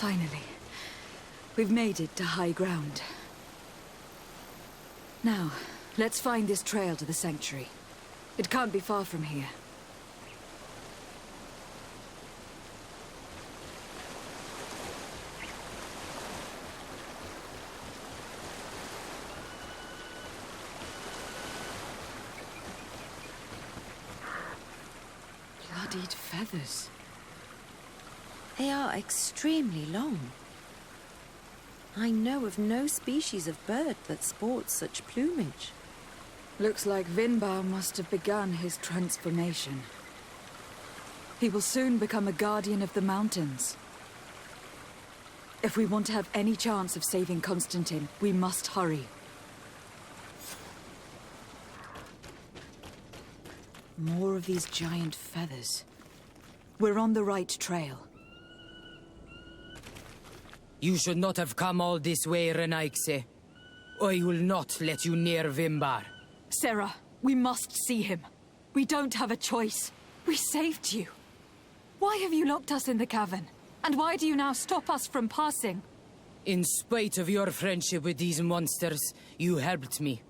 Finally. We've made it to high ground. Now, let's find this trail to the sanctuary. It can't be far from here. Bloodied feathers. They are extremely long. I know of no species of bird that sports such plumage. Looks like Vinbarr must have begun his transformation. He will soon become a guardian of the mountains. If we want to have any chance of saving Constantine, we must hurry. More of these giant feathers. We're on the right trail. You should not have come all this way, Renaigse. I will not let you near Vinbarr. Sarah, we must see him. We don't have a choice. We saved you. Why have you locked us in the cavern? And why do you now stop us from passing? In spite of your friendship with these monsters, you helped me.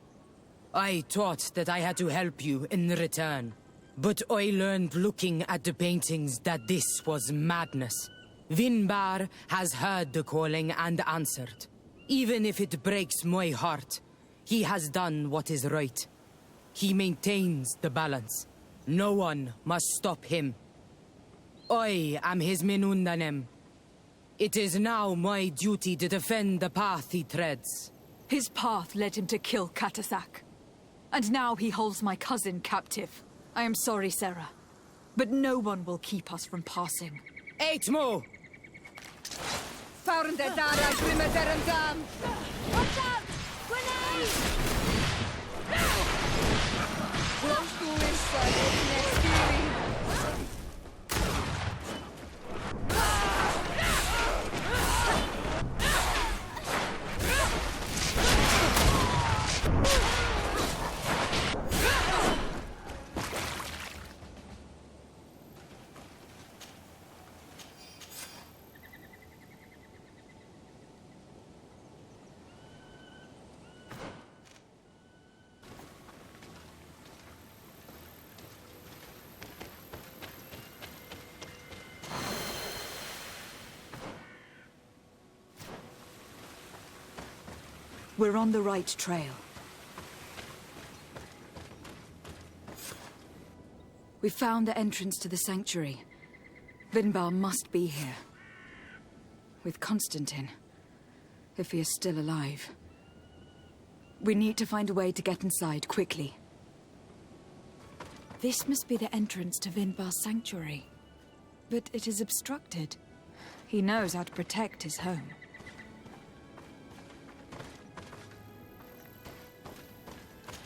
I thought that I had to help you in return. But I learned looking at the paintings that this was madness. Vinbarr has heard the calling and answered. Even if it breaks my heart, he has done what is right. He maintains the balance. No one must stop him. I am his Menundanem. It is now my duty to defend the path he treads. His path led him to kill Katasak. And now he holds my cousin captive. I am sorry, Sarah. But no one will keep us from passing. Eitmo! Found the Dara Grimaderandam! Watch out! Grenade! Close to his side, next healing. We're on the right trail. We found the entrance to the sanctuary. Vinbarr must be here. With Constantine. If he is still alive. We need to find a way to get inside quickly. This must be the entrance to Vinbarr's sanctuary. But it is obstructed. He knows how to protect his home.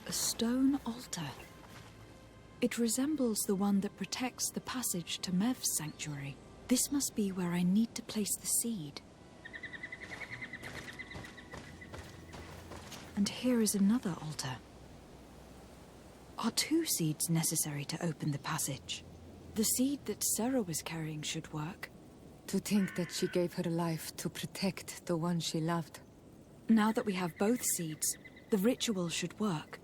A stone altar. It resembles the one that protects the passage to Mev's sanctuary. This must be where I need to place the seed. And here is another altar. Are 2 seeds necessary to open the passage? The seed that Sarah was carrying should work. To think that she gave her life to protect the one she loved. Now that we have both seeds, the ritual should work.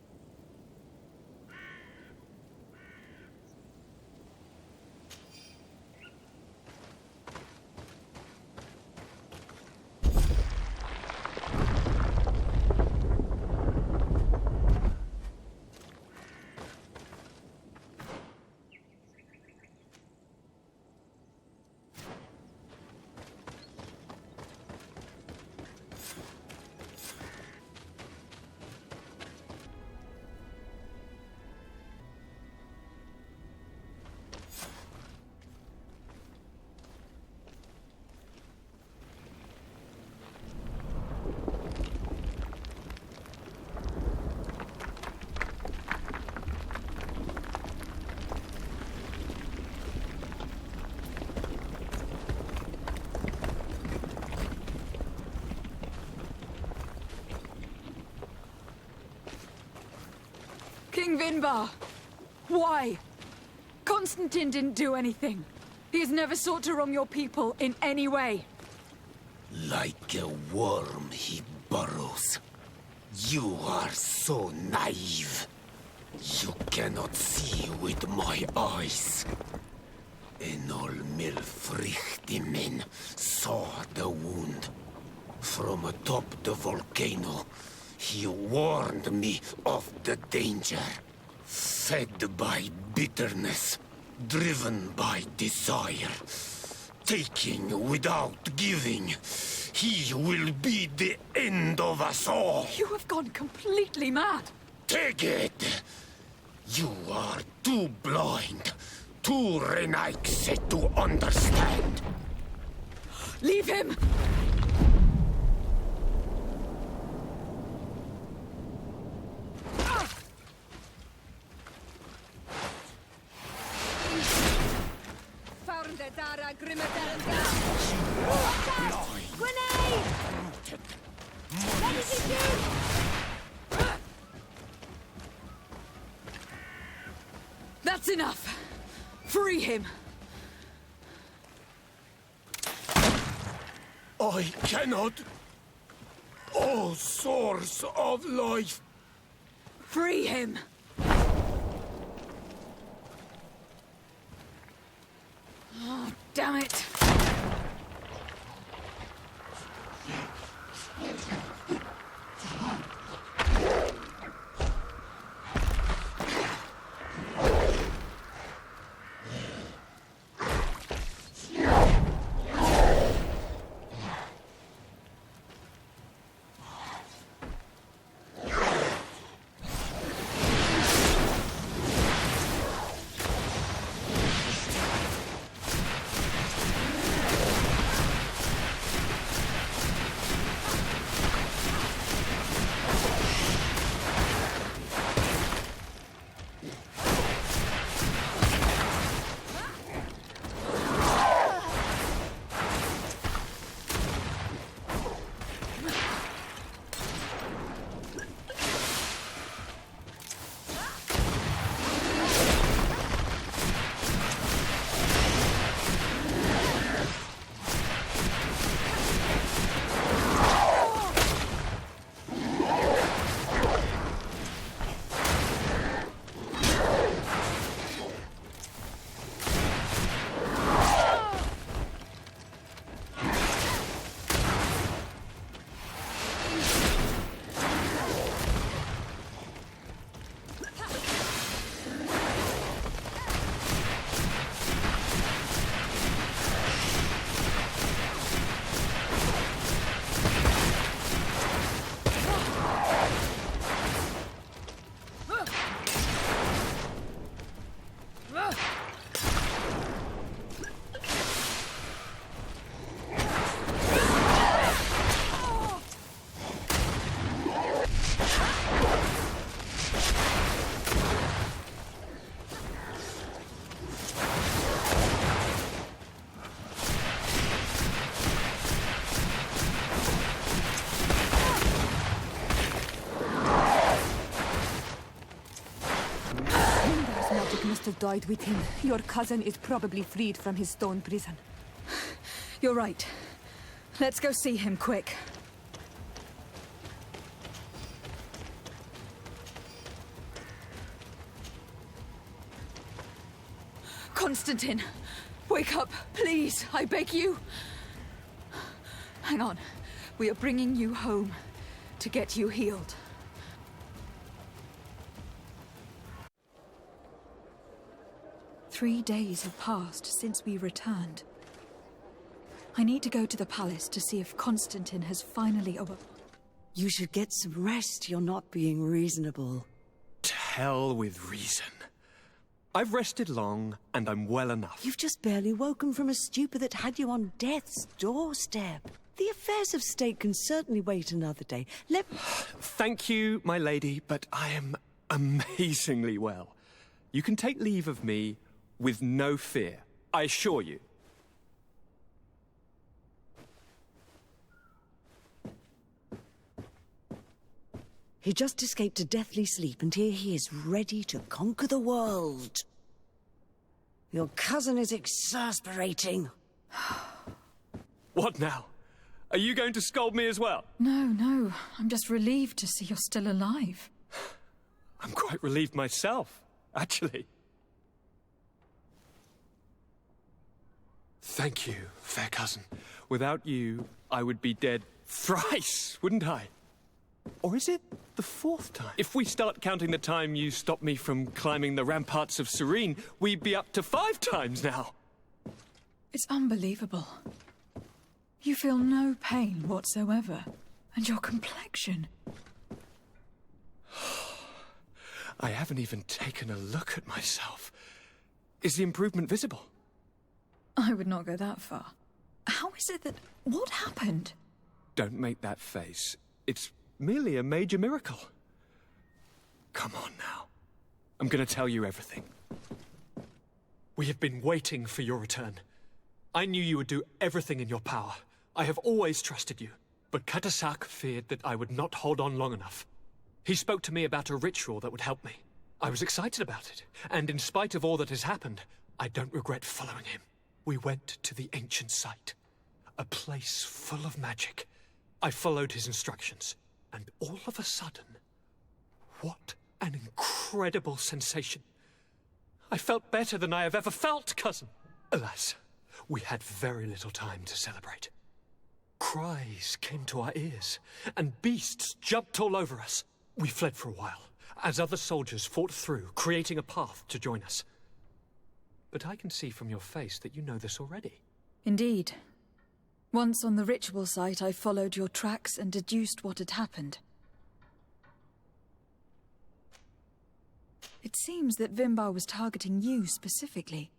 King Vinbarr! Why? Constantine didn't do anything. He has never sought to wrong your people in any way. Like a worm he burrows. You are so naive. You cannot see with my eyes. Enol Milfrichtimen saw the wound. From atop the volcano, he warned me of the danger. Fed by bitterness, driven by desire, taking without giving, he will be the end of us all. You have gone completely mad. Take it! You are too blind, too renaixed to understand. Leave him! Grenade! That is it, dude! That's enough! Free him! I cannot. O source of life! Free him! Oh, damn it! Must have died with him. Your cousin is probably freed from his stone prison. You're right. Let's go see him, quick. Constantine! Wake up, please! I beg you! Hang on. We are bringing you home to get you healed. "3 days have passed since we returned. I need to go to the palace to see if Constantine has finally You should get some rest. You're not being reasonable. To hell with reason. I've rested long, and I'm well enough. You've just barely woken from a stupor that had you on death's doorstep. The affairs of state can certainly wait another day. Thank you, my lady, but I am amazingly well. You can take leave of me with no fear, I assure you. He just escaped a deathly sleep, and here he is, ready to conquer the world. Your cousin is exasperating. What now? Are you going to scold me as well? No. I'm just relieved to see you're still alive. I'm quite relieved myself, actually. Thank you, fair cousin. Without you, I would be dead thrice, wouldn't I? Or is it the fourth time? If we start counting the time you stopped me from climbing the ramparts of Serene, we'd be up to 5 times now. It's unbelievable. You feel no pain whatsoever. And your complexion. I haven't even taken a look at myself. Is the improvement visible? I would not go that far. How is it that... What happened? Don't make that face. It's merely a major miracle. Come on now. I'm going to tell you everything. We have been waiting for your return. I knew you would do everything in your power. I have always trusted you. But Katasak feared that I would not hold on long enough. He spoke to me about a ritual that would help me. I was excited about it, and in spite of all that has happened, I don't regret following him. We went to the ancient site, a place full of magic. I followed his instructions, and all of a sudden, what an incredible sensation. I felt better than I have ever felt, cousin. Alas, we had very little time to celebrate. Cries came to our ears, and beasts jumped all over us. We fled for a while, as other soldiers fought through, creating a path to join us. But I can see from your face that you know this already. Indeed. Once on the ritual site, I followed your tracks and deduced what had happened. It seems that Vinbarr was targeting you specifically.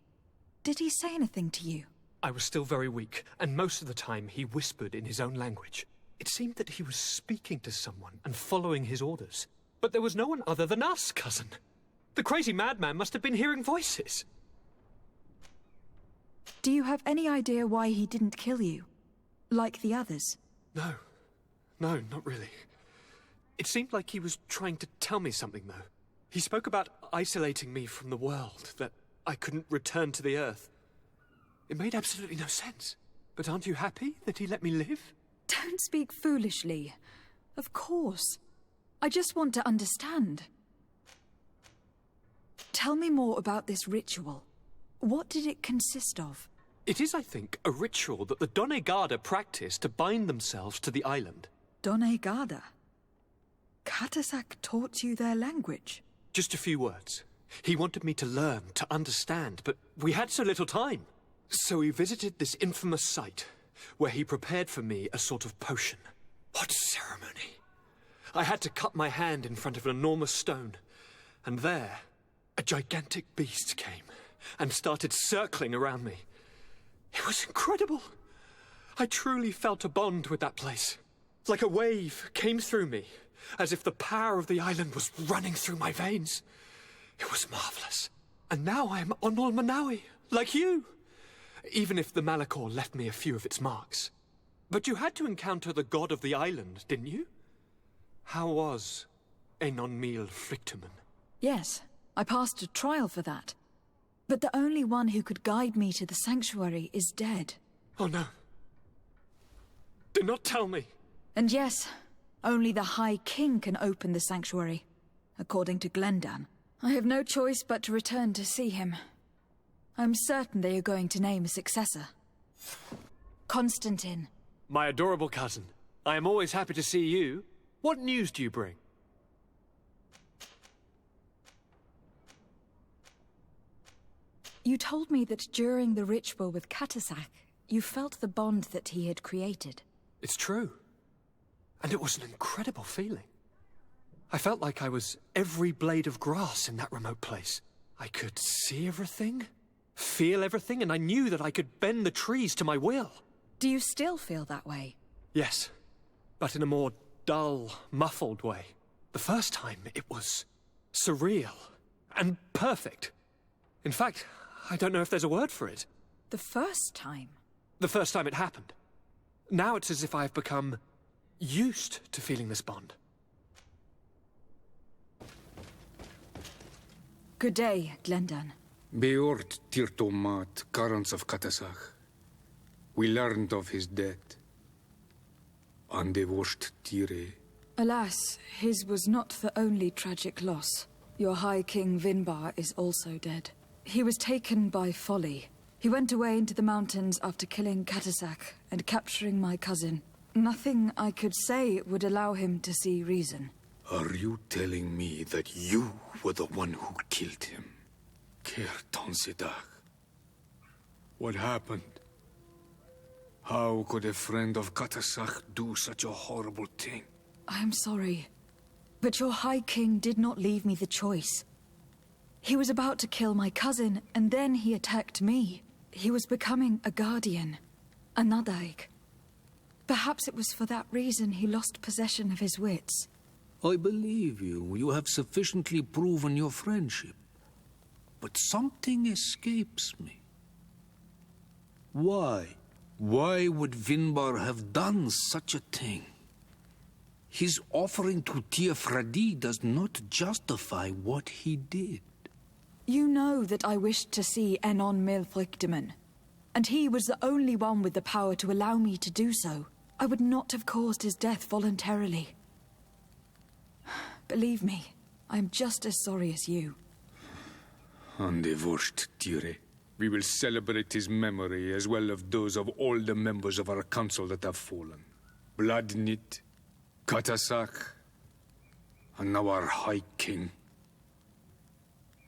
Did he say anything to you? I was still very weak, and most of the time he whispered in his own language. It seemed that he was speaking to someone and following his orders. But there was no one other than us, cousin. The crazy madman must have been hearing voices. Do you have any idea why he didn't kill you? Like the others? No, not really. It seemed like he was trying to tell me something, though. He spoke about isolating me from the world, that I couldn't return to the Earth. It made absolutely no sense. But aren't you happy that he let me live? Don't speak foolishly. Of course. I just want to understand. Tell me more about this ritual. What did it consist of? It is, I think, a ritual that the Dunncas practice to bind themselves to the island. Dunncas? Katasak taught you their language? Just a few words. He wanted me to learn, to understand, but we had so little time. So we visited this infamous site, where he prepared for me a sort of potion. What ceremony! I had to cut my hand in front of an enormous stone, and there, a gigantic beast came and started circling around me. It was incredible. I truly felt a bond with that place. Like a wave came through me, as if the power of the island was running through my veins. It was marvelous. And now I am Onol Manawi, like you. Even if the Malachor left me a few of its marks. But you had to encounter the god of the island, didn't you? How was Einon Mil Frictumen? Yes, I passed a trial for that. But the only one who could guide me to the sanctuary is dead. Oh no. Do not tell me. And yes, only the High King can open the sanctuary, according to Glendan. I have no choice but to return to see him. I'm certain they are going to name a successor. Constantine. My adorable cousin. I am always happy to see you. What news do you bring? You told me that during the ritual with Katasak, you felt the bond that he had created. It's true. And it was an incredible feeling. I felt like I was every blade of grass in that remote place. I could see everything, feel everything, and I knew that I could bend the trees to my will. Do you still feel that way? Yes, but in a more dull, muffled way. The first time, it was surreal and perfect. In fact, I don't know if there's a word for it. The first time? The first time it happened. Now it's as if I've become used to feeling this bond. Good day, Glendan. Beort Tirtomat, Garants of Katasak. We learned of his death. Andevosht tire. Alas, his was not the only tragic loss. Your High King Vinbarr is also dead. He was taken by folly. He went away into the mountains after killing Katasak and capturing my cousin. Nothing I could say would allow him to see reason. Are you telling me that you were the one who killed him? Nadaig. What happened? How could a friend of Katasak do such a horrible thing? I am sorry, but your High King did not leave me the choice. He was about to kill my cousin, and then he attacked me. He was becoming a guardian, a Nadaig. Perhaps it was for that reason he lost possession of his wits. I believe you. You have sufficiently proven your friendship. But something escapes me. Why? Why would Vinbarr have done such a thing? His offering to Tiafradi does not justify what he did. You know that I wished to see Enon Milfrichteman, and he was the only one with the power to allow me to do so. I would not have caused his death voluntarily. Believe me, I am just as sorry as you. Andevosht tire. We will celebrate his memory as well as those of all the members of our council that have fallen. Bloodnit, Katasak, and now our High King.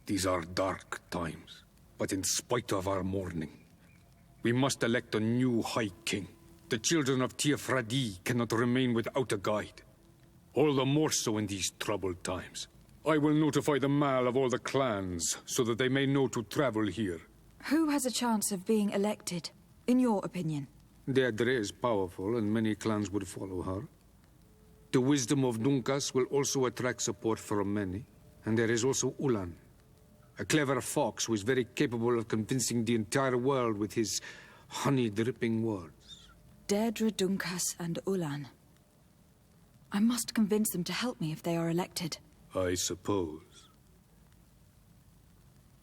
These are dark times, but in spite of our mourning, we must elect a new High King. The children of Tiafradi cannot remain without a guide. All the more so in these troubled times. I will notify the Mal of all the clans, so that they may know to travel here. Who has a chance of being elected, in your opinion? Deirdre is powerful, and many clans would follow her. The wisdom of Dunncas will also attract support from many. And there is also Ulan, a clever fox who is very capable of convincing the entire world with his honey-dripping words. Deirdre, Dunncas, and Ulan. I must convince them to help me if they are elected. I suppose.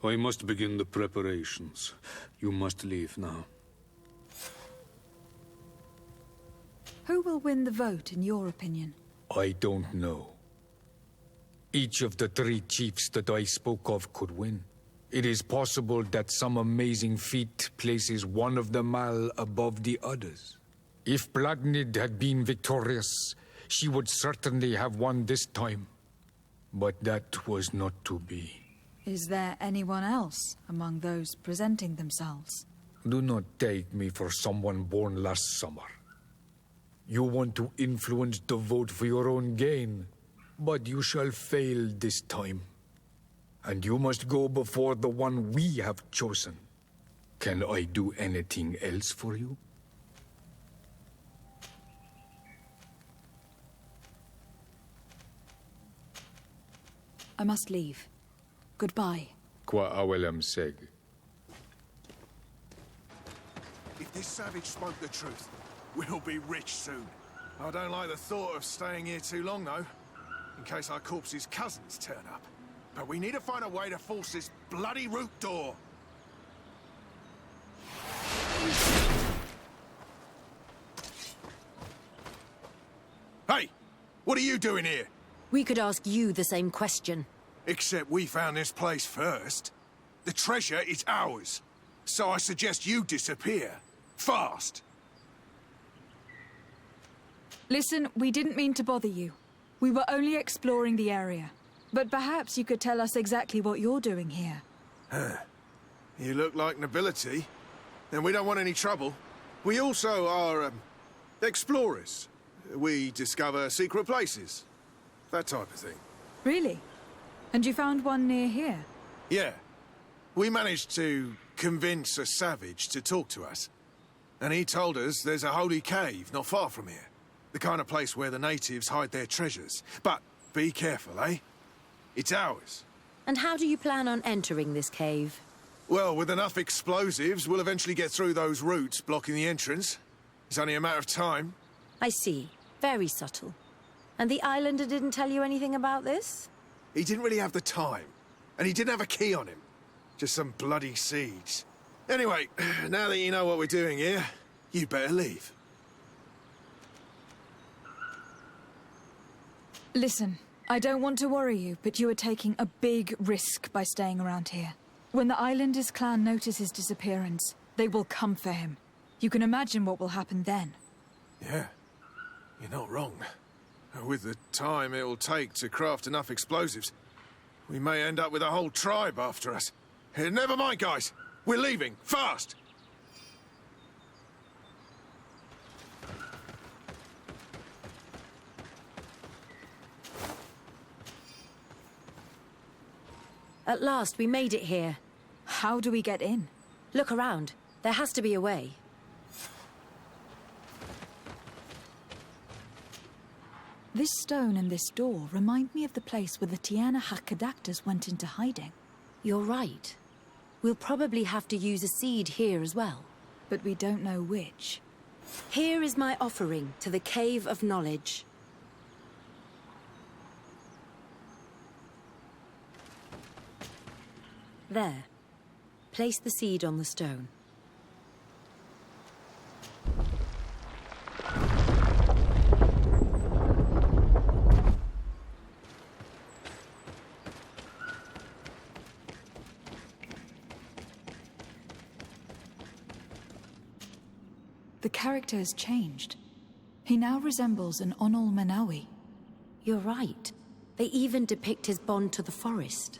I must begin the preparations. You must leave now. Who will win the vote, in your opinion? I don't know. Each of the three chiefs that I spoke of could win. It is possible that some amazing feat places one of the Mal above the others. If Bloodnid had been victorious, she would certainly have won this time. But that was not to be. Is there anyone else among those presenting themselves? Do not take me for someone born last summer. You want to influence the vote for your own gain, but you shall fail this time. And you must go before the one we have chosen. Can I do anything else for you? I must leave. Goodbye. Qua awelem seg. If this savage spoke the truth, we'll be rich soon. I don't like the thought of staying here too long, though, in case our corpse's cousins turn up. But we need to find a way to force this bloody root door. Hey! What are you doing here? We could ask you the same question. Except we found this place first. The treasure is ours. So I suggest you disappear. Fast! Listen, we didn't mean to bother you. We were only exploring the area. But perhaps you could tell us exactly what you're doing here. You look like nobility. Then we don't want any trouble. We also are, explorers. We discover secret places. That type of thing. Really? And you found one near here? Yeah. We managed to convince a savage to talk to us. And he told us there's a holy cave not far from here. The kind of place where the natives hide their treasures. But be careful, eh? It's ours. And how do you plan on entering this cave? Well, with enough explosives, we'll eventually get through those roots blocking the entrance. It's only a matter of time. I see. Very subtle. And the islander didn't tell you anything about this? He didn't really have the time. And he didn't have a key on him. Just some bloody seeds. Anyway, now that you know what we're doing here, you'd better leave. Listen, I don't want to worry you, but you are taking a big risk by staying around here. When the Islanders clan notice his disappearance, they will come for him. You can imagine what will happen then. Yeah, you're not wrong. With the time it'll take to craft enough explosives, we may end up with a whole tribe after us. Never mind, guys. We're leaving, fast! At last, we made it here. How do we get in? Look around. There has to be a way. This stone and this door remind me of the place where the Tiana Hakkadactors went into hiding. You're right. We'll probably have to use a seed here as well. But we don't know which. Here is my offering to the Cave of Knowledge. There. Place the seed on the stone. The character has changed. He now resembles an Onol Menawi. You're right. They even depict his bond to the forest.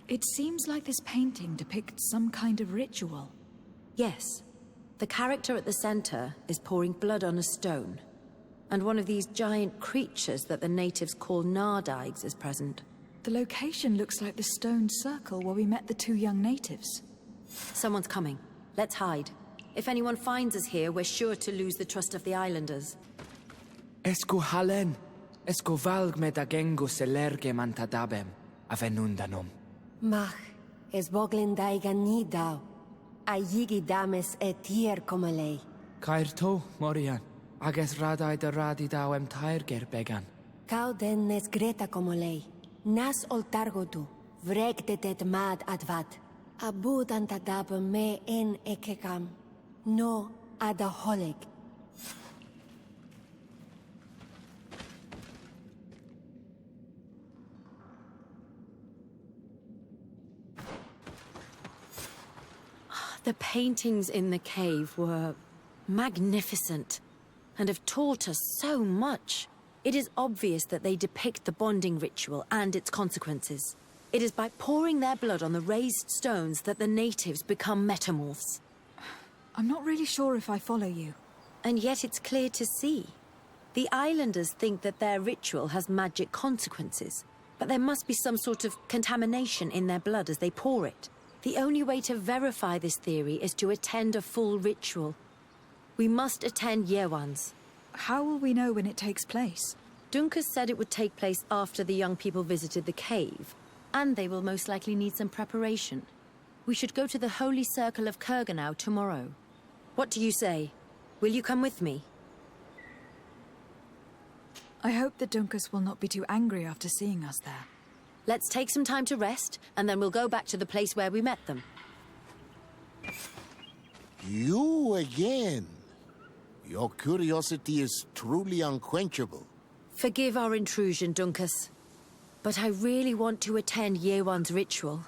It seems like this painting depicts some kind of ritual. Yes. The character at the center is pouring blood on a stone. And one of these giant creatures that the natives call Nadaigs is present. The location looks like the stone circle where we met the two young natives. Someone's coming. Let's hide. If anyone finds us here, we're sure to lose the trust of the Islanders. Esco halen, esco valg me da gengo selerge mantadabem, avenundanum. Mach, es boglen daiga ni dau. A yigi dames etier comalei. Cair to, Morian, ages radai da radi dawem tairger began. Cau den nes greta comalei. Nas oltargotu, vreg de det mad advat. Abud antadab me en ekekam. No adaholeg. The paintings in the cave were magnificent and have taught us so much. It is obvious that they depict the bonding ritual and its consequences. It is by pouring their blood on the raised stones that the natives become metamorphs. I'm not really sure if I follow you. And yet it's clear to see. The Islanders think that their ritual has magic consequences, but there must be some sort of contamination in their blood as they pour it. The only way to verify this theory is to attend a full ritual. We must attend Yewan's. How will we know when it takes place? Dunncas said it would take place after the young people visited the cave, and they will most likely need some preparation. We should go to the Holy Circle of Kurganau tomorrow. What do you say? Will you come with me? I hope that Dunncas will not be too angry after seeing us there. Let's take some time to rest, and then we'll go back to the place where we met them. You again. Your curiosity is truly unquenchable. Forgive our intrusion, Dunncas. But I really want to attend Yewan's ritual.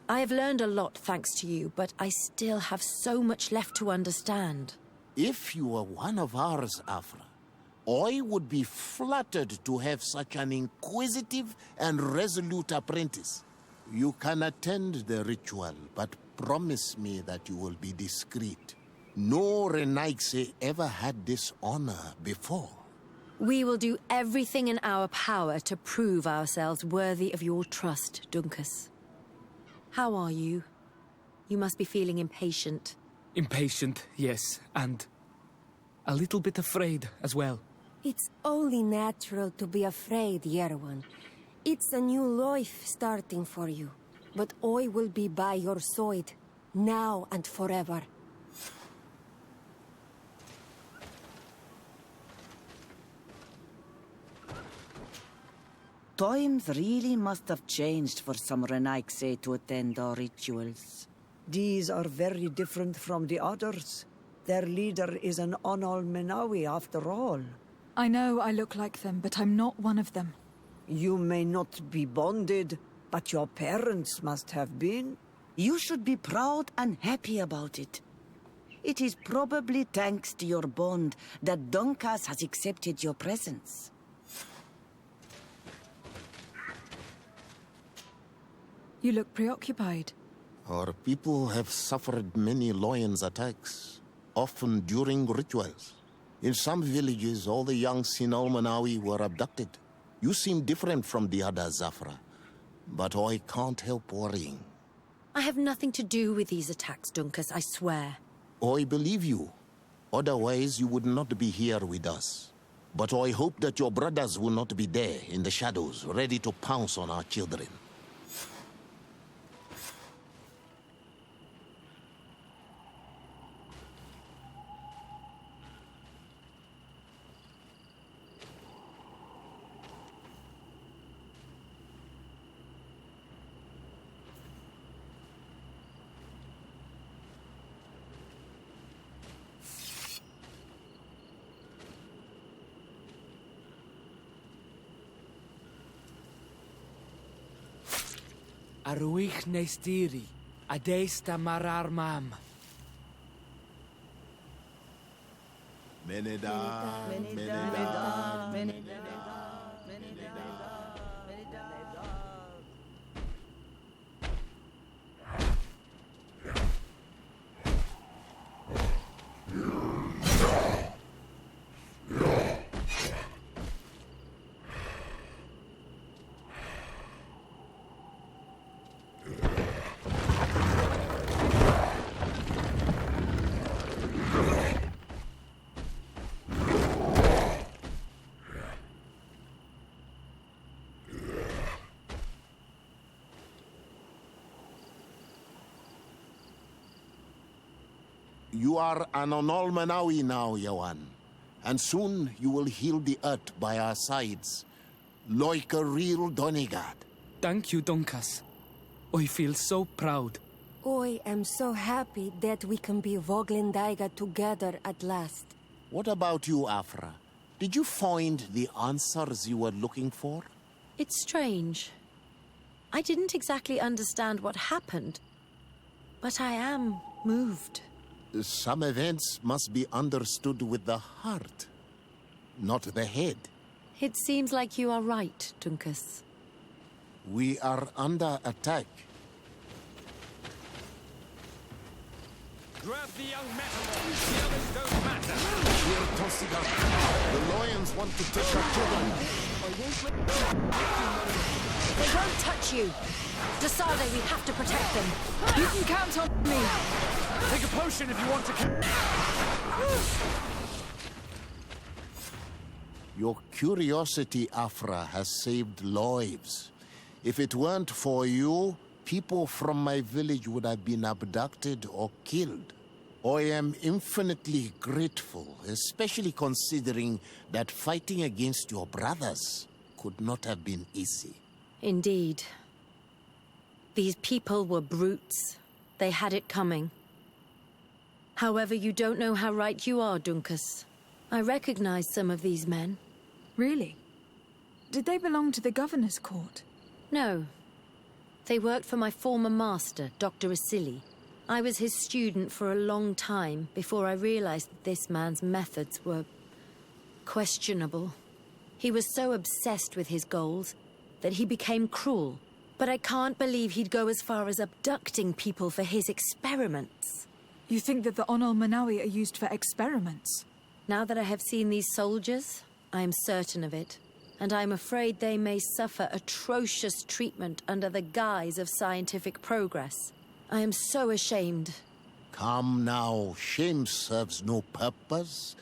I have learned a lot thanks to you, but I still have so much left to understand. If you were one of ours, Afra, I would be flattered to have such an inquisitive and resolute apprentice. You can attend the ritual, but promise me that you will be discreet. No Renaigse ever had this honor before. We will do everything in our power to prove ourselves worthy of your trust, Dunncas. How are you? You must be feeling impatient. Impatient, yes, and a little bit afraid as well. It's only natural to be afraid, Yerwan. It's a new life starting for you. But I will be by your side, now and forever. Times really must have changed for some Renaigse to attend our rituals. These are very different from the others. Their leader is an Onol Menawi after all. I know I look like them, but I'm not one of them. You may not be bonded, but your parents must have been. You should be proud and happy about it. It is probably thanks to your bond that Dunncas has accepted your presence. You look preoccupied. Our people have suffered many lions attacks, often during rituals. In some villages, all the young Sinalmanawi were abducted. You seem different from the other Zafra, but I can't help worrying. I have nothing to do with these attacks, Dunncas, I swear. I believe you. Otherwise, you would not be here with us. But I hope that your brothers will not be there in the shadows, ready to pounce on our children. Aruich nestiri, adesta marar mam. Meneda. You are an Onolmanawi now, Yawan. And soon you will heal the earth by our sides, like a real Donegad. Thank you, Dunncas. I feel so proud. I am so happy that we can be Voglendaiga together at last. What about you, Afra? Did you find the answers you were looking for? It's strange. I didn't exactly understand what happened, but I am moved. Some events must be understood with the heart, not the head. It seems like you are right, Dunncas. We are under attack. Grab the young metamorphs. The others don't matter. We're tossing up. The lions want to take our children. They won't touch you. Desade, we have to protect them. You can count on me. Take a potion if you want to. Your curiosity, Afra, has saved lives. If it weren't for you, people from my village would have been abducted or killed. I am infinitely grateful, especially considering that fighting against your brothers could not have been easy. Indeed. These people were brutes. They had it coming. However, you don't know how right you are, Dunncas. I recognize some of these men. Really? Did they belong to the governor's court? No. They worked for my former master, Dr. Asili. I was his student for a long time before I realized that this man's methods were questionable. He was so obsessed with his goals that he became cruel. But I can't believe he'd go as far as abducting people for his experiments. You think that the Onol Manawi are used for experiments? Now that I have seen these soldiers, I am certain of it. And I'm afraid they may suffer atrocious treatment under the guise of scientific progress. I am so ashamed. Come now, shame serves no purpose.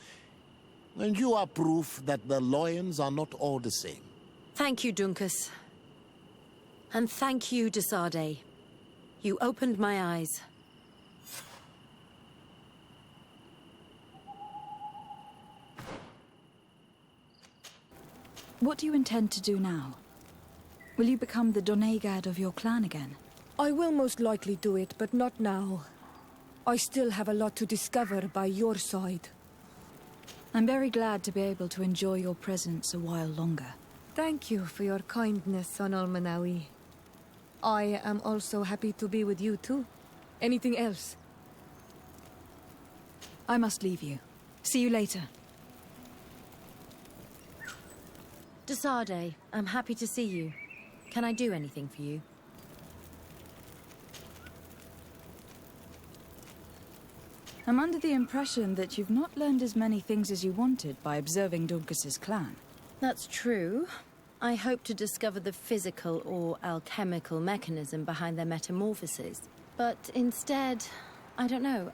And you are proof that the lions are not all the same. Thank you, Dunncas. And thank you, Desade. You opened my eyes. What do you intend to do now? Will you become the Donegad of your clan again? I will most likely do it, but not now. I still have a lot to discover by your side. I'm very glad to be able to enjoy your presence a while longer. Thank you for your kindness on Almanawi. I am also happy to be with you too. Anything else? I must leave you. See you later. Desade, I'm happy to see you. Can I do anything for you? I'm under the impression that you've not learned as many things as you wanted by observing Dunncas's clan. That's true. I hope to discover the physical or alchemical mechanism behind their metamorphoses. But instead, I don't know.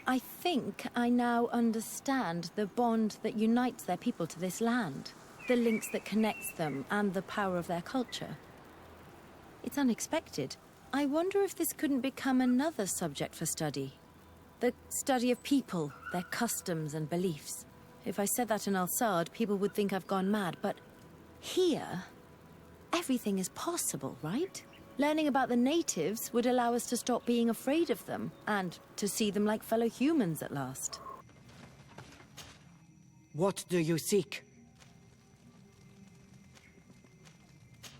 I think I now understand the bond that unites their people to this land. The links that connects them and the power of their culture. It's unexpected. I wonder if this couldn't become another subject for study. The study of people, their customs and beliefs. If I said that in Al-Sad, people would think I've gone mad, but here, everything is possible, right? Learning about the natives would allow us to stop being afraid of them, and to see them like fellow humans at last. What do you seek?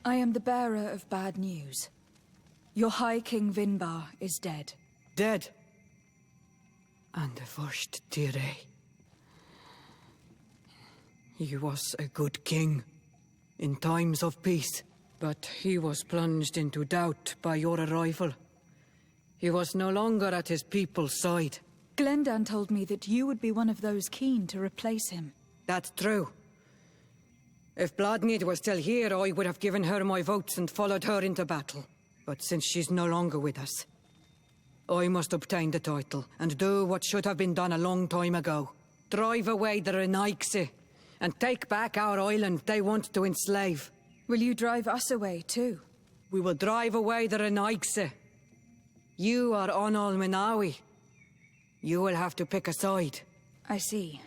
I am the bearer of bad news. Your High King Vinbarr is dead. Dead? And the first Tire. He was a good king in times of peace, but he was plunged into doubt by your arrival. He was no longer at his people's side. Glendan told me that you would be one of those keen to replace him. That's true. If Bladnid was still here, I would have given her my votes and followed her into battle. But since she's no longer with us, I must obtain the title and do what should have been done a long time ago. Drive away the Renaigse and take back our island they want to enslave. Will you drive us away too? We will drive away the Renaigse. You are on Almenawi. You will have to pick a side. I see.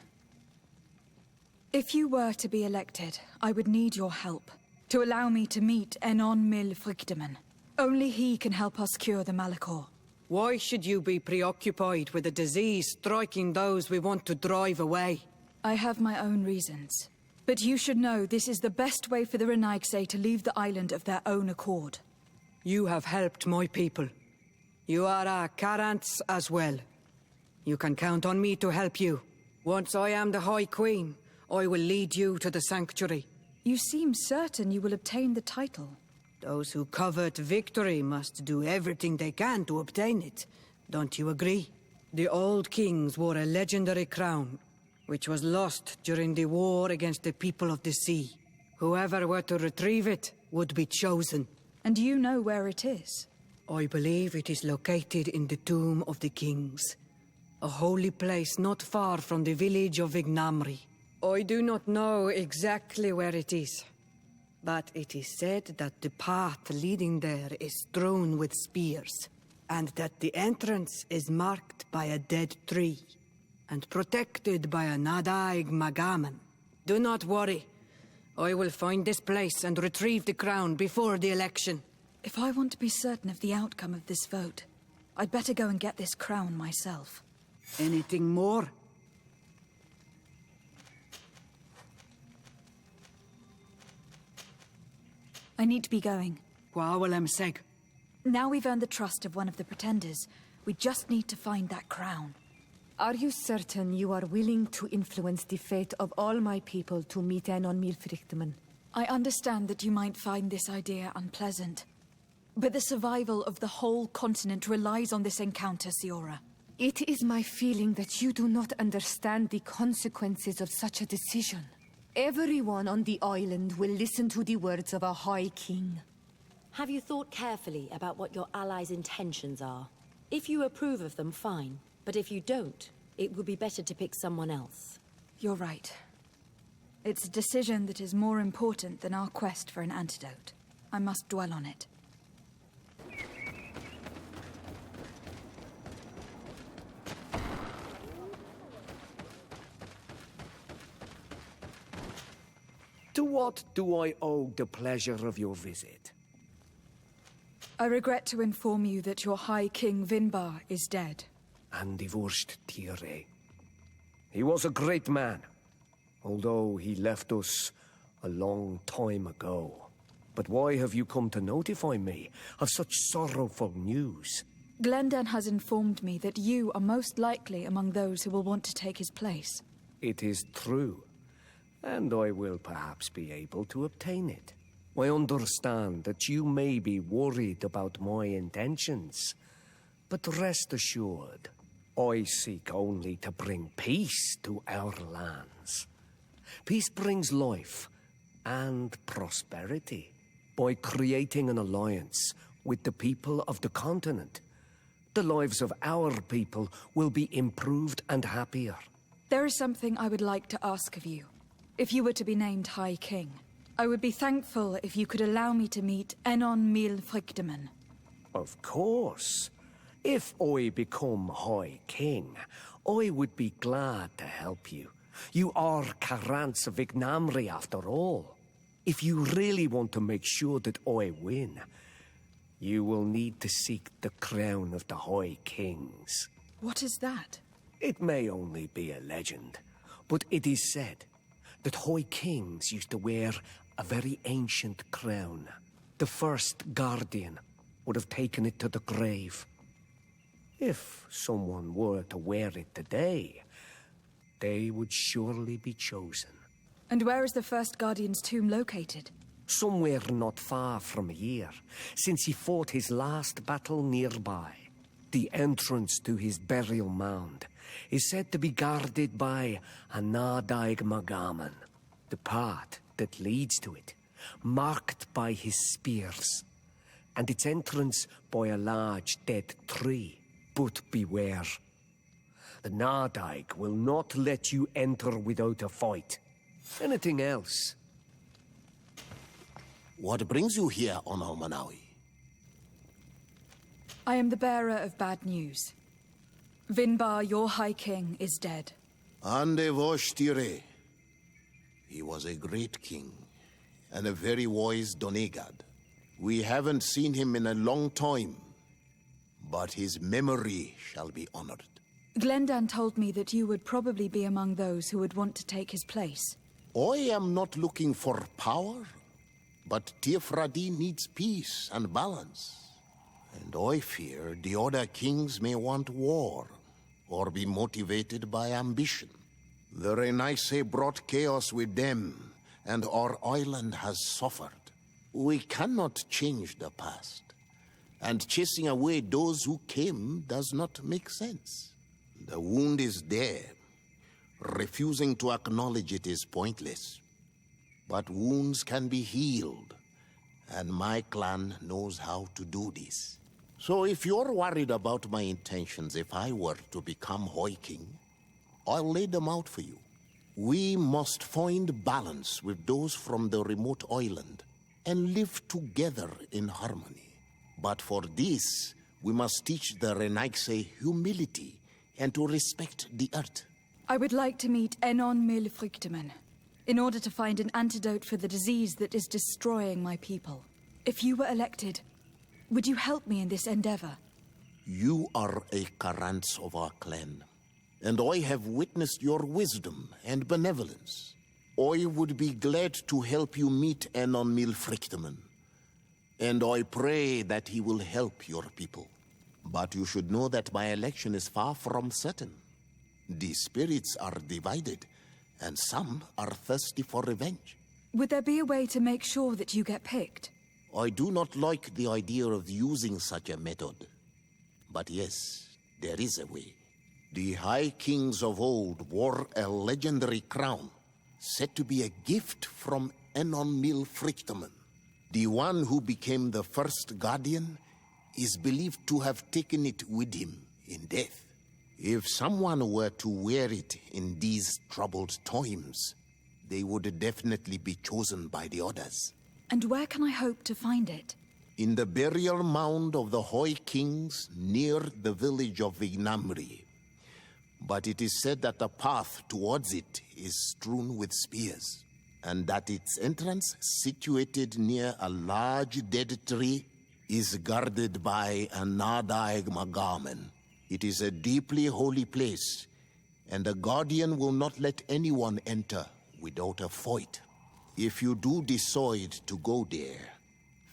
If you were to be elected, I would need your help to allow me to meet Enon Mil Frichteman. Only he can help us cure the Malachor. Why should you be preoccupied with a disease striking those we want to drive away? I have my own reasons. But you should know this is the best way for the Renaigse to leave the island of their own accord. You have helped my people. You are our Karants as well. You can count on me to help you. Once I am the High Queen, I will lead you to the sanctuary. You seem certain you will obtain the title. Those who covet victory must do everything they can to obtain it. Don't you agree? The old kings wore a legendary crown, which was lost during the war against the people of the sea. Whoever were to retrieve it would be chosen. And you know where it is? I believe it is located in the Tomb of the Kings, a holy place not far from the village of Ignamri. I do not know exactly where it is, but it is said that the path leading there is strewn with spears, and that the entrance is marked by a dead tree, and protected by a Nadaig Meneimen. Do not worry. I will find this place and retrieve the crown before the election. If I want to be certain of the outcome of this vote, I'd better go and get this crown myself. Anything more? I need to be going. Now we've earned the trust of one of the pretenders. We just need to find that crown. Are you certain you are willing to influence the fate of all my people to meet Enon Milfrichteman? I understand that you might find this idea unpleasant, but the survival of the whole continent relies on this encounter, Siora. It is my feeling that you do not understand the consequences of such a decision. Everyone on the island will listen to the words of a High King. Have you thought carefully about what your allies' intentions are? If you approve of them, fine. But if you don't, it would be better to pick someone else. You're right. It's a decision that is more important than our quest for an antidote. I must dwell on it. To what do I owe the pleasure of your visit? I regret to inform you that your High King Vinbarr is dead. And divorced Tire. He was a great man, although he left us a long time ago. But why have you come to notify me of such sorrowful news? Glendan has informed me that you are most likely among those who will want to take his place. It is true, and I will perhaps be able to obtain it. I understand that you may be worried about my intentions, but rest assured, I seek only to bring peace to our lands. Peace brings life and prosperity by creating an alliance with the people of the continent. The lives of our people will be improved and happier. There is something I would like to ask of you. If you were to be named High King, I would be thankful if you could allow me to meet Enon Mil Frichtemann. Of course. If I become High King, I would be glad to help you. You are Carants of Ignamri after all. If you really want to make sure that I win, you will need to seek the crown of the High Kings. What is that? It may only be a legend, but it is said that High Kings used to wear a very ancient crown. The first guardian would have taken it to the grave. If someone were to wear it today, they would surely be chosen. And where is the first guardian's tomb located? Somewhere not far from here, since he fought his last battle nearby. The entrance to his burial mound is said to be guarded by a Nadaig Meneimen, the path that leads to it, marked by his spears, and its entrance by a large dead tree. But beware. The Nadaig will not let you enter without a fight. Anything else? What brings you here, Honor Manawi? I am the bearer of bad news. Vinbarr, your High King, is dead. Ande Voshtire. He was a great king, and a very wise Donegad. We haven't seen him in a long time, but his memory shall be honored. Glendan told me that you would probably be among those who would want to take his place. I am not looking for power, but Tiefradi needs peace and balance. And I fear the other kings may want war, or be motivated by ambition. The Renaise brought chaos with them, and our island has suffered. We cannot change the past, and chasing away those who came does not make sense. The wound is there. Refusing to acknowledge it is pointless. But wounds can be healed, and my clan knows how to do this. So if you're worried about my intentions if I were to become High King, I'll lay them out for you. We must find balance with those from the remote island and live together in harmony. But for this, we must teach the Renaise humility and to respect the earth. I would like to meet Enon Mil Frichtemann in order to find an antidote for the disease that is destroying my people. If you were elected, would you help me in this endeavor? You are a Carants of our clan, and I have witnessed your wisdom and benevolence. I would be glad to help you meet Enon Mil Frichtemann, and I pray that he will help your people. But you should know that my election is far from certain. The spirits are divided, and some are thirsty for revenge. Would there be a way to make sure that you get picked? I do not like the idea of using such a method. But yes, there is a way. The High Kings of old wore a legendary crown, said to be a gift from Enon Mil Frichtemann. The one who became the first guardian is believed to have taken it with him in death. If someone were to wear it in these troubled times, they would definitely be chosen by the others. And where can I hope to find it? In the burial mound of the High Kings near the village of Ignamri. But it is said that the path towards it is strewn with spears, and that its entrance, situated near a large dead tree, is guarded by a Nadaig Meneimen. It is a deeply holy place, and a guardian will not let anyone enter without a fight. If you do decide to go there,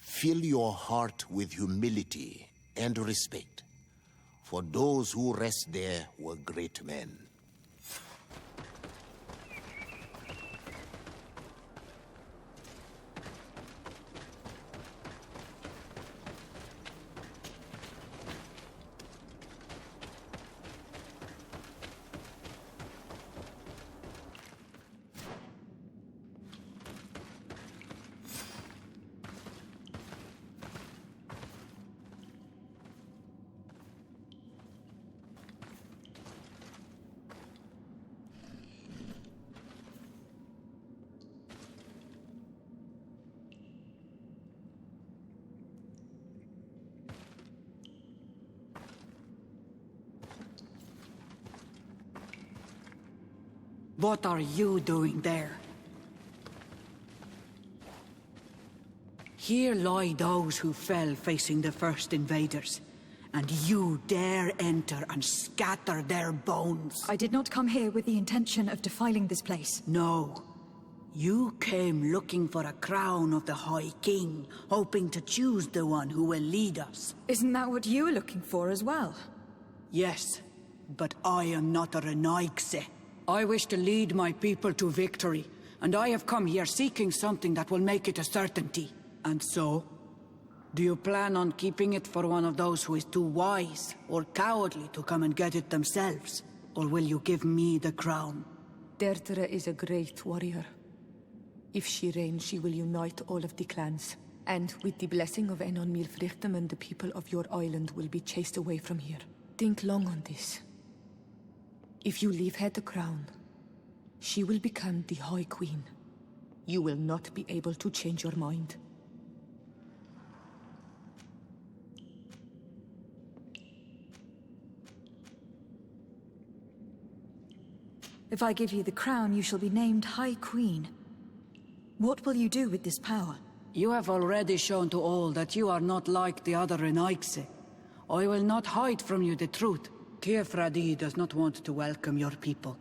fill your heart with humility and respect, for those who rest there were great men. What are you doing there? Here lie those who fell facing the first invaders, and you dare enter and scatter their bones. I did not come here with the intention of defiling this place. No. You came looking for a crown of the High King, hoping to choose the one who will lead us. Isn't that what you were looking for as well? Yes, but I am not a Renaigse. I wish to lead my people to victory, and I have come here seeking something that will make it a certainty. And so? Do you plan on keeping it for one of those who is too wise or cowardly to come and get it themselves? Or will you give me the crown? Deirdre is a great warrior. If she reigns, she will unite all of the clans. And with the blessing of Enon Milfrichtem, the people of your island will be chased away from here. Think long on this. If you leave her the crown, she will become the High Queen. You will not be able to change your mind. If I give you the crown, you shall be named High Queen. What will you do with this power? You have already shown to all that you are not like the other Renaigse. I will not hide from you the truth. Kiefradi does not want to welcome your people.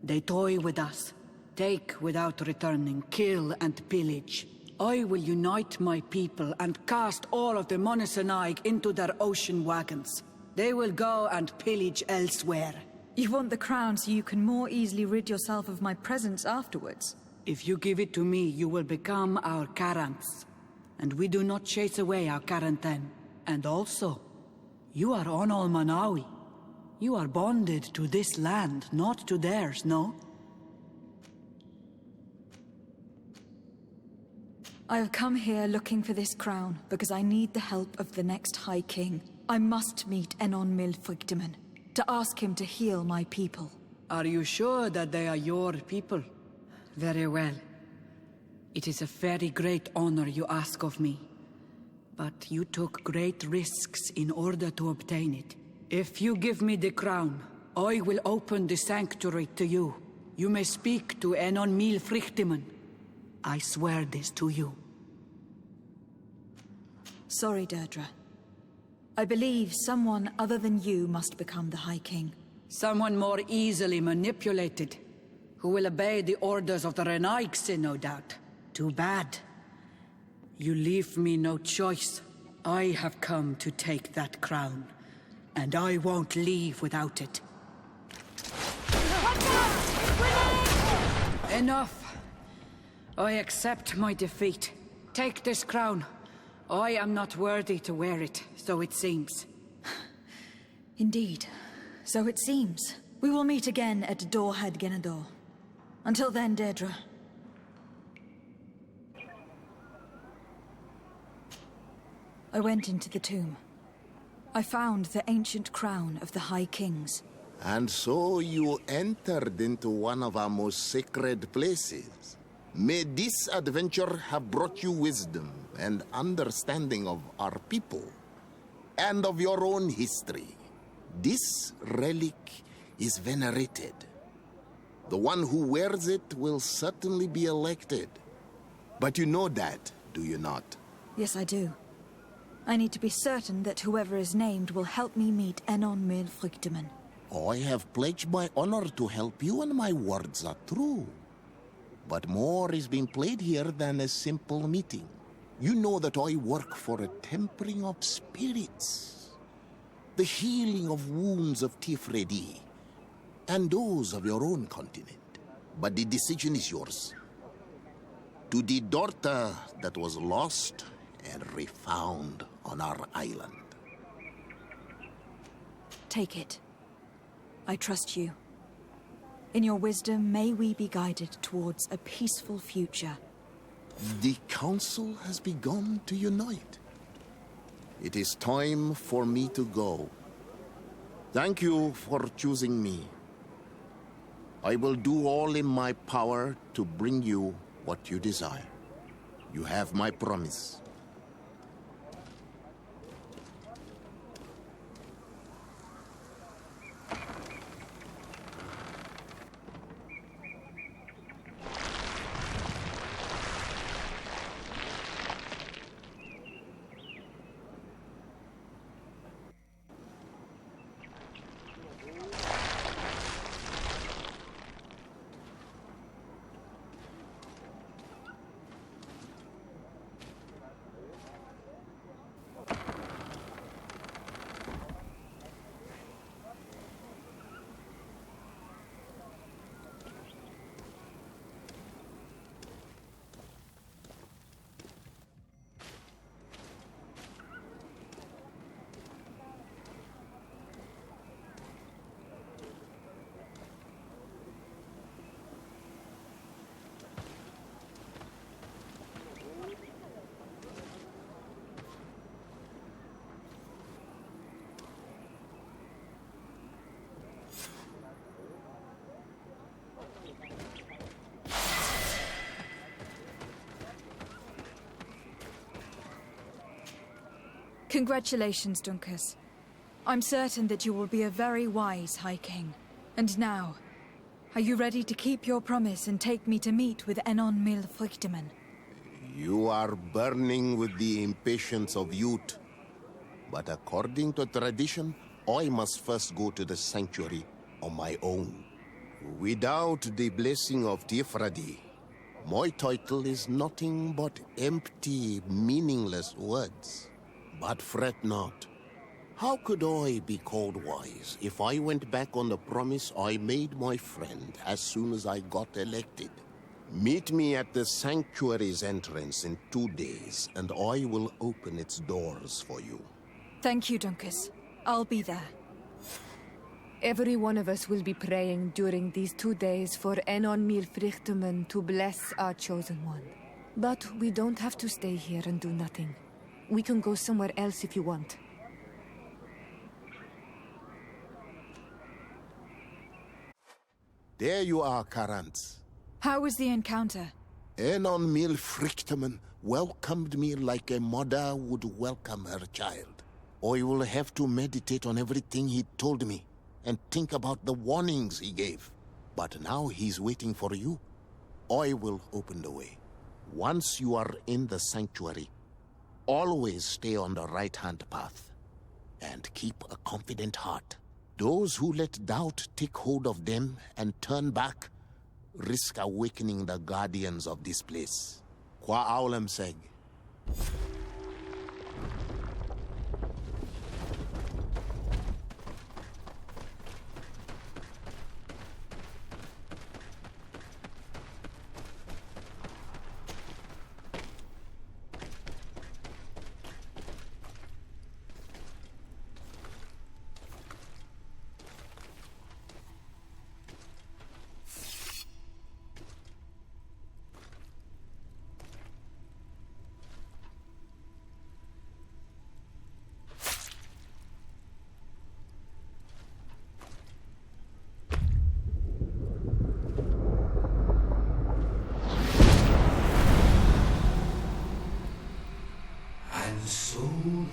They toy with us, take without returning, kill and pillage. I will unite my people and cast all of the Monesenaig into their ocean wagons. They will go and pillage elsewhere. You want the crown so you can more easily rid yourself of my presence afterwards? If you give it to me, you will become our Karants. And we do not chase away our Karanten. And also, you are Onol Manawi. You are bonded to this land, not to theirs, no? I have come here looking for this crown because I need the help of the next High King. I must meet Enon Milfrichtem to ask him to heal my people. Are you sure that they are your people? Very well. It is a very great honor you ask of me. But you took great risks in order to obtain it. If you give me the crown, I will open the sanctuary to you. You may speak to Enon Milfrichtem. I swear this to you. Sorry, Deirdre. I believe someone other than you must become the High King. Someone more easily manipulated, who will obey the orders of the Renaigse, no doubt. Too bad. You leave me no choice. I have come to take that crown, and I won't leave without it. Enough! I accept my defeat. Take this crown. I am not worthy to wear it, so it seems. Indeed. So it seems. We will meet again at Dorhad Genador. Until then, Deirdre. I went into the tomb. I found the ancient crown of the High Kings. And so you entered into one of our most sacred places. May this adventure have brought you wisdom and understanding of our people, and of your own history. This relic is venerated. The one who wears it will certainly be elected. But you know that, do you not? Yes, I do. I need to be certain that whoever is named will help me meet Enon Milfrichtem. I have pledged my honor to help you, and my words are true. But more is being played here than a simple meeting. You know that I work for a tempering of spirits, the healing of wounds of Tifredi, and those of your own continent. But the decision is yours. To the daughter that was lost and refound on our island. Take it. I trust you. In your wisdom, may we be guided towards a peaceful future. The council has begun to unite. It is time for me to go. Thank you for choosing me. I will do all in my power to bring you what you desire. You have my promise. Congratulations, Dunncas. I'm certain that you will be a very wise High King. And now, are you ready to keep your promise and take me to meet with Enon Mil Frichtemann? You are burning with the impatience of youth. But according to tradition, I must first go to the sanctuary on my own. Without the blessing of Tifradi, my title is nothing but empty, meaningless words. But fret not. How could I be called wise if I went back on the promise I made my friend as soon as I got elected? Meet me at the sanctuary's entrance in 2 days, and I will open its doors for you. Thank you, Dunncas. I'll be there. Every one of us will be praying during these 2 days for Enon Mil Frichtemann to bless our chosen one. But we don't have to stay here and do nothing. We can go somewhere else if you want. There you are, Karantz. How was the encounter? Enon Mil Frichtemann welcomed me like a mother would welcome her child. I will have to meditate on everything he told me and think about the warnings he gave. But now he's waiting for you. I will open the way. Once you are in the sanctuary, always stay on the right-hand path, and keep a confident heart. Those who let doubt take hold of them and turn back risk awakening the guardians of this place. Qua aulem seg.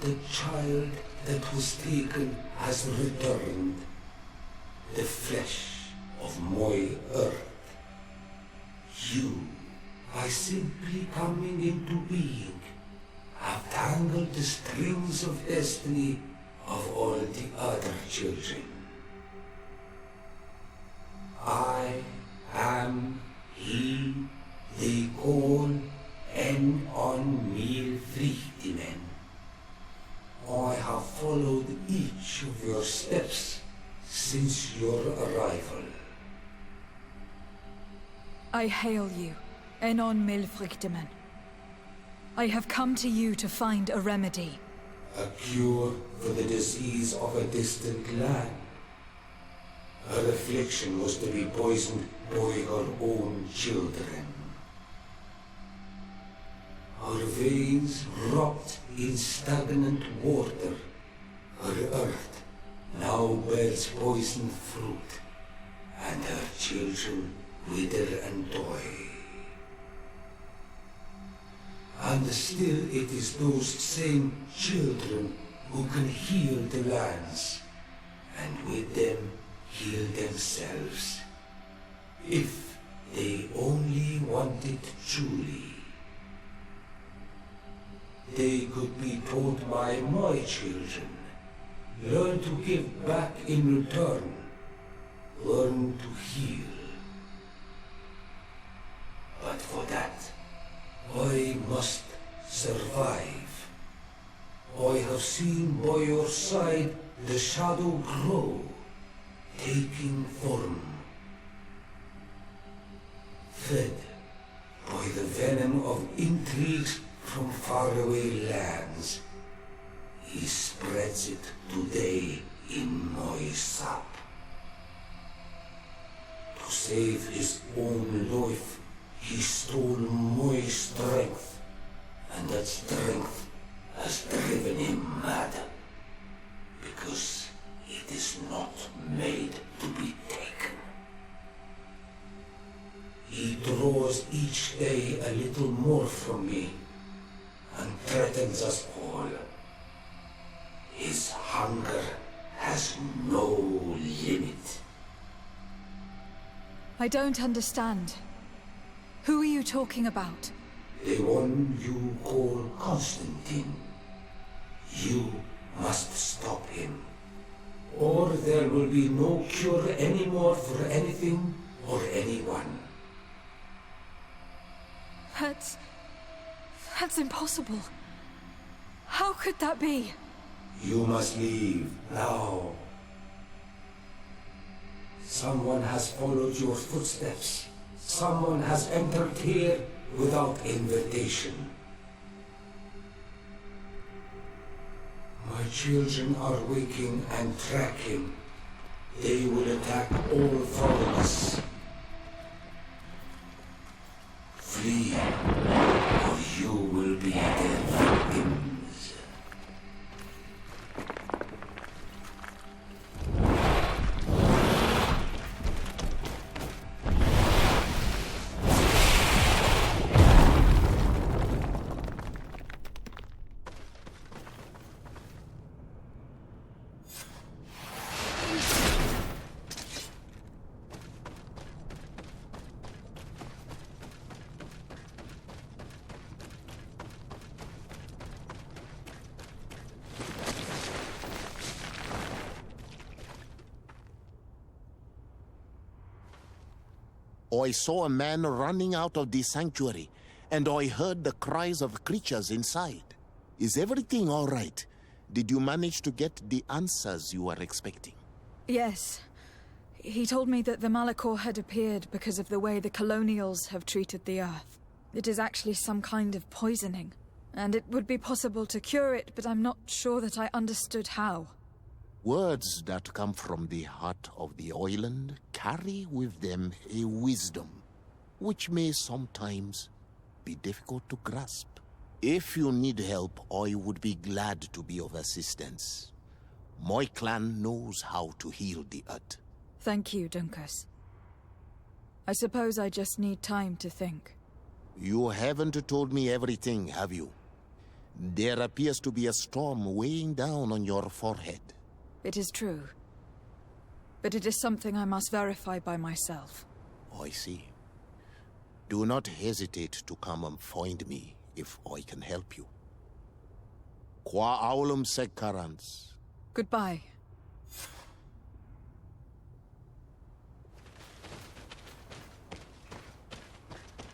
The child that was taken has returned, the flesh of my earth. You, by simply coming into being, have tangled the strings of destiny of all the other children. I am he they call Meneimen. I have followed each of your steps since your arrival. I hail you, Meneimen. I have come to you to find a remedy. A cure for the disease of a distant land. Her affliction was to be poisoned by her own children. Her veins rot in stagnant water. Her earth now bears poisoned fruit, and her children wither and die. And still it is those same children who can heal the lands, and with them heal themselves, if they only want it truly. They could be taught by my children, learn to give back in return, learn to heal. But for that, I must survive. I have seen by your side the shadow grow, taking form. Fed by the venom of intrigues from faraway lands, he spreads it today in my sap. To save his own life, he stole my strength, and that strength has driven him mad, because it is not made to be taken. He draws each day a little more from me, and threatens us all. His hunger has no limit. I don't understand. Who are you talking about? The one you call Constantine. You must stop him, or there will be no cure anymore for anything or anyone. That's impossible. How could that be? You must leave now. Someone has followed your footsteps. Someone has entered here without invitation. My children are waking and tracking. They will attack all foreigners. Flee, or you will be their victims. I saw a man running out of the sanctuary, and I heard the cries of creatures inside. Is everything all right? Did you manage to get the answers you were expecting? Yes. He told me that the Malachor had appeared because of the way the colonials have treated the Earth. It is actually some kind of poisoning, and it would be possible to cure it, but I'm not sure that I understood how. Words that come from the heart of the island carry with them a wisdom, which may sometimes be difficult to grasp. If you need help, I would be glad to be of assistance. My clan knows how to heal the earth. Thank you, Dunncas. I suppose I just need time to think. You haven't told me everything, have you? There appears to be a storm weighing down on your forehead. It is true. But it is something I must verify by myself. I see. Do not hesitate to come and find me if I can help you. Qua aulum secarans. Goodbye.